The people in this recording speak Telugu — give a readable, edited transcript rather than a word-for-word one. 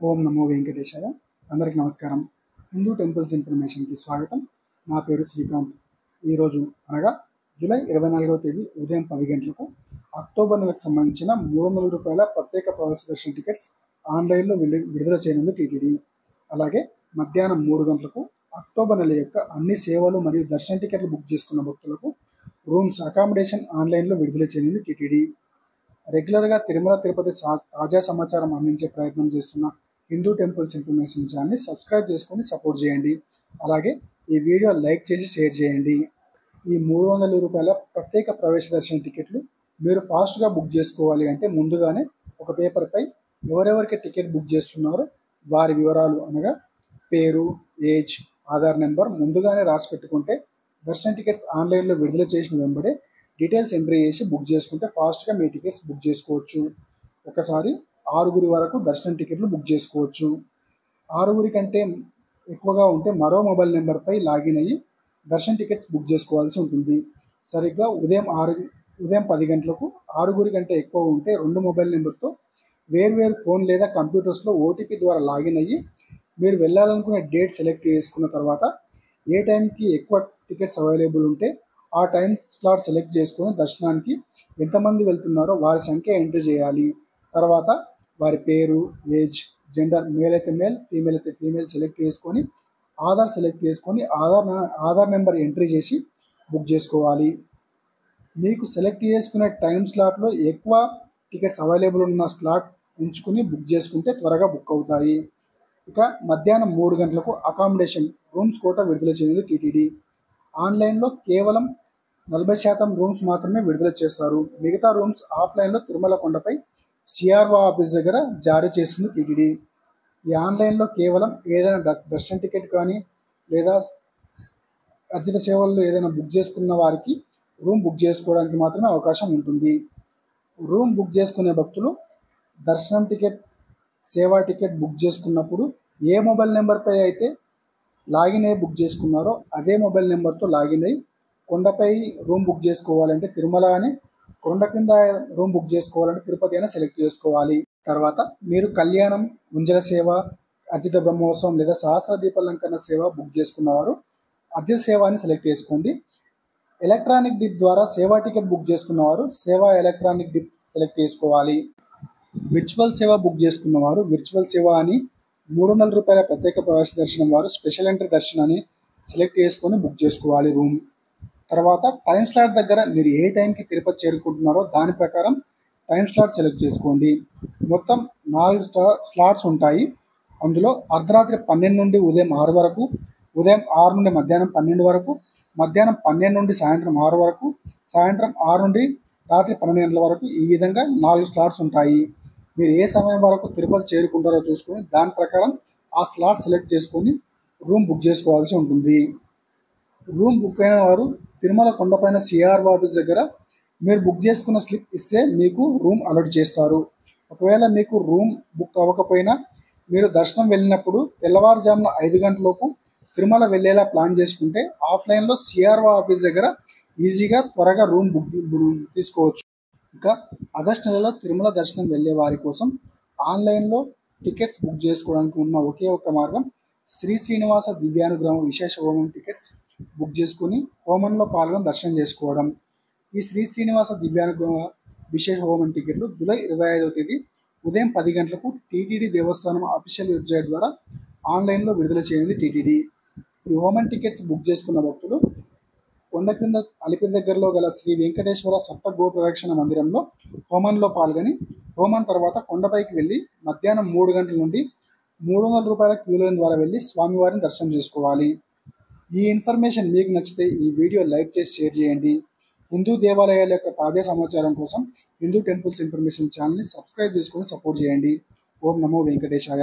ఓం నమో వెంకటేశాయ. అందరికి నమస్కారం. హిందూ టెంపుల్స్ ఇన్ఫర్మేషన్కి స్వాగతం. నా పేరు శ్రీకాంత్. ఈరోజు అనగా జూలై 24వ తేదీ ఉదయం 10 గంటలకు అక్టోబర్ నెలకు సంబంధించిన ₹300 ప్రత్యేక ప్రవేశ దర్శన టికెట్స్ ఆన్లైన్లో విడుదల చేయనుంది టీటీడీ. అలాగే మధ్యాహ్నం 3 గంటలకు అక్టోబర్ నెల యొక్క అన్ని సేవలు మరియు దర్శన టికెట్లు బుక్ చేసుకున్న భక్తులకు రూమ్స్ అకామిడేషన్ ఆన్లైన్లో విడుదల చేయనుంది టీటీడీ. రెగ్యులర్గా తిరుమల తిరుపతి తాజా సమాచారం అందించే ప్రయత్నం చేస్తున్న హిందూ టెంపుల్స్ ఇన్ఫర్మేషన్ ఛానల్ని సబ్స్క్రైబ్ చేసుకొని సపోర్ట్ చేయండి. అలాగే ఈ వీడియో లైక్ చేసి షేర్ చేయండి. ఈ ₹300 ప్రత్యేక ప్రవేశ దర్శన టికెట్లు మీరు ఫాస్ట్గా బుక్ చేసుకోవాలి అంటే ముందుగానే ఒక పేపర్పై ఎవరెవరికి టికెట్ బుక్ చేస్తున్నారో వారి వివరాలు అనగా పేరు, ఏజ్, ఆధార్ నెంబర్ ముందుగానే రాసి పెట్టుకుంటే దర్శన టికెట్స్ ఆన్లైన్లో విడుదల చేసిన వెంబడే డీటెయిల్స్ ఎంట్రీ చేసి బుక్ చేసుకుంటే ఫాస్ట్గా మీ టికెట్స్ బుక్ చేసుకోవచ్చు. ఒకసారి 6 వరకు దర్శనం టికెట్లు బుక్ చేసుకోవచ్చు. 6 కంటే ఎక్కువగా ఉంటే మరో మొబైల్ నెంబర్పై లాగిన్ అయ్యి దర్శన టికెట్స్ బుక్ చేసుకోవాల్సి ఉంటుంది. సరిగ్గా ఉదయం 10 గంటలకు 6 కంటే ఎక్కువ ఉంటే 2 మొబైల్ నెంబర్తో వేర్వేరు ఫోన్ లేదా కంప్యూటర్స్లో ఓటీపీ ద్వారా లాగిన్ అయ్యి మీరు వెళ్ళాలనుకునే డేట్ సెలెక్ట్ చేసుకున్న తర్వాత ఏ టైంకి ఎక్కువ టికెట్స్ అవైలబుల్ ఉంటే ఆ టైం స్లాట్ సెలెక్ట్ చేసుకొని దర్శనానికి ఎంతమంది వెళ్తున్నారో వారి సంఖ్య ఎంట్రీ చేయాలి. తర్వాత వారి పేరు, ఏజ్, జెండర్ మేల్ అయితే మేల్, ఫీమేల్ అయితే ఫీమేల్ సెలెక్ట్ చేసుకొని ఆధార్ సెలెక్ట్ చేసుకొని ఆధార్ నెంబర్ ఎంట్రీ చేసి బుక్ చేసుకోవాలి. మీకు సెలెక్ట్ చేసుకునే టైం స్లాట్లో ఎక్కువ టికెట్స్ అవైలబుల్ ఉన్న స్లాట్ ఎంచుకుని బుక్ చేసుకుంటే త్వరగా బుక్ అవుతాయి. ఇక మధ్యాహ్నం 3 గంటలకు అకామిడేషన్ రూమ్స్ కోటా విడుదల చేయనుంది టీటీడీ. ఆన్లైన్లో కేవలం 40% రూమ్స్ మాత్రమే విడుదల చేస్తారు. మిగతా రూమ్స్ ఆఫ్లైన్లో తిరుమల కొండపై సిఆర్ఓ ఆఫీస్ దగ్గర జారీ చేస్తుంది టీటీడీ. ఈ ఆన్లైన్లో కేవలం ఏదైనా దర్శన టికెట్ కానీ లేదా అర్జిత సేవల్లో ఏదైనా బుక్ చేసుకున్న వారికి రూమ్ బుక్ చేసుకోవడానికి మాత్రమే అవకాశం ఉంటుంది. రూమ్ బుక్ చేసుకునే భక్తులు దర్శనం టికెట్, సేవా టికెట్ బుక్ చేసుకున్నప్పుడు ఏ మొబైల్ నెంబర్పై అయితే లాగిన్ అయ్యి బుక్ చేసుకున్నారో అదే మొబైల్ నెంబర్తో లాగిన్ అయ్యి కొండపై రూమ్ బుక్ చేసుకోవాలంటే తిరుమల అని, కొండ కింద రూమ్ బుక్ చేసుకోవాలంటే తిరుపతి అని సెలెక్ట్ చేసుకోవాలి. తర్వాత మీరు కళ్యాణం, ఉంజల సేవ, అర్జిత బ్రహ్మోత్సవం లేదా సహస్ర దీపాలంకరణ సేవ బుక్ చేసుకున్నవారు అర్జిత సేవ అని సెలెక్ట్ చేసుకోండి. ఎలక్ట్రానిక్ డిప్ ద్వారా సేవా టికెట్ బుక్ చేసుకున్నవారు సేవా ఎలక్ట్రానిక్ డిప్ సెలెక్ట్ చేసుకోవాలి. విర్చువల్ సేవ బుక్ చేసుకున్నవారు విర్చువల్ సేవ అని, ₹300 ప్రత్యేక ప్రవేశ దర్శనం వారు స్పెషల్ ఎంట్రీ దర్శనాన్ని సెలెక్ట్ చేసుకొని బుక్ చేసుకోవాలి రూమ్. తర్వాత టైం స్లాట్ దగ్గర మీరు ఏ టైంకి తిరుపతి చేరుకుంటున్నారో దాని ప్రకారం టైం స్లాట్ సెలెక్ట్ చేసుకోండి. మొత్తం 4 స్లాట్స్ ఉంటాయి. అందులో అర్ధరాత్రి 12 నుండి ఉదయం 6 వరకు, ఉదయం 6 నుండి మధ్యాహ్నం 12 వరకు, మధ్యాహ్నం 12 నుండి సాయంత్రం 6 వరకు, సాయంత్రం 6 నుండి రాత్రి 12 గంటల వరకు. ఈ విధంగా 4 స్లాట్స్ ఉంటాయి. మీరు ఏ సమయం వరకు తిరుపతి చేరుకుంటారో చూసుకొని దాని ప్రకారం ఆ స్లాట్ సెలెక్ట్ చేసుకొని రూమ్ బుక్ చేసుకోవాల్సి ఉంటుంది. రూమ్ బుక్ అయిన వారు తిరుమల కొండపైన సిఆర్ఓ ఆఫీస్ దగ్గర మీరు బుక్ చేసుకున్న స్లిప్ ఇస్తే మీకు రూమ్ అలాట్ చేస్తారు. ఒకవేళ మీకు రూమ్ బుక్ అవ్వకపోయినా మీరు దర్శనం వెళ్ళినప్పుడు తెల్లవారుజామున 5 గంటలలోపు తిరుమల వెళ్ళేలా ప్లాన్ చేసుకుంటే ఆఫ్లైన్లో సిఆర్ఓ ఆఫీస్ దగ్గర ఈజీగా త్వరగా రూమ్ బుక్ తీసుకోవచ్చు. ఇక ఆగస్టు నెలలో తిరుమల దర్శనం వెళ్ళే వారి కోసం ఆన్లైన్లో టికెట్స్ బుక్ చేసుకోవడానికి ఉన్న ఒకే ఒక మార్గం శ్రీ శ్రీనివాస దివ్యానుగ్రహం విశేష హోమం టికెట్స్ బుక్ చేసుకుని హోమంలో పాల్గొని దర్శనం చేసుకోవడం. ఈ శ్రీ శ్రీనివాస దివ్యానుగ్రహ విశేష హోమం టికెట్లు జూలై 25వ తేదీ ఉదయం 10 గంటలకు టీటీడీ దేవస్థానం అఫీషియల్ వెబ్సైట్ ద్వారా ఆన్లైన్లో విడుదల చేయండి టీటీడీ. ఈ హోమం టికెట్స్ బుక్ చేసుకున్న భక్తులు కొండ కింద అలిపిరి దగ్గరలో గల శ్రీ వెంకటేశ్వర సప్త గో ప్రదక్షిణ మందిరంలో హోమంలో పాల్గొని హోమం తర్వాత కొండపైకి వెళ్ళి మధ్యాహ్నం 3 గంటల నుండి ₹300 క్యూ లైన్ ద్వారా వెళ్ళి స్వామివారిని దర్శనం చేసుకోవాలి. ఈ ఇన్ఫర్మేషన్ మీకు నచ్చితే ఈ వీడియో లైక్ చేసి షేర్ చేయండి. హిందూ దేవాలయాల యొక్క తాజా సమాచారం కోసం హిందూ టెంపుల్స్ ఇన్ఫర్మేషన్ ఛానల్ని సబ్స్క్రైబ్ చేసుకొని సపోర్ట్ చేయండి. ఓం నమో వెంకటేశాయ.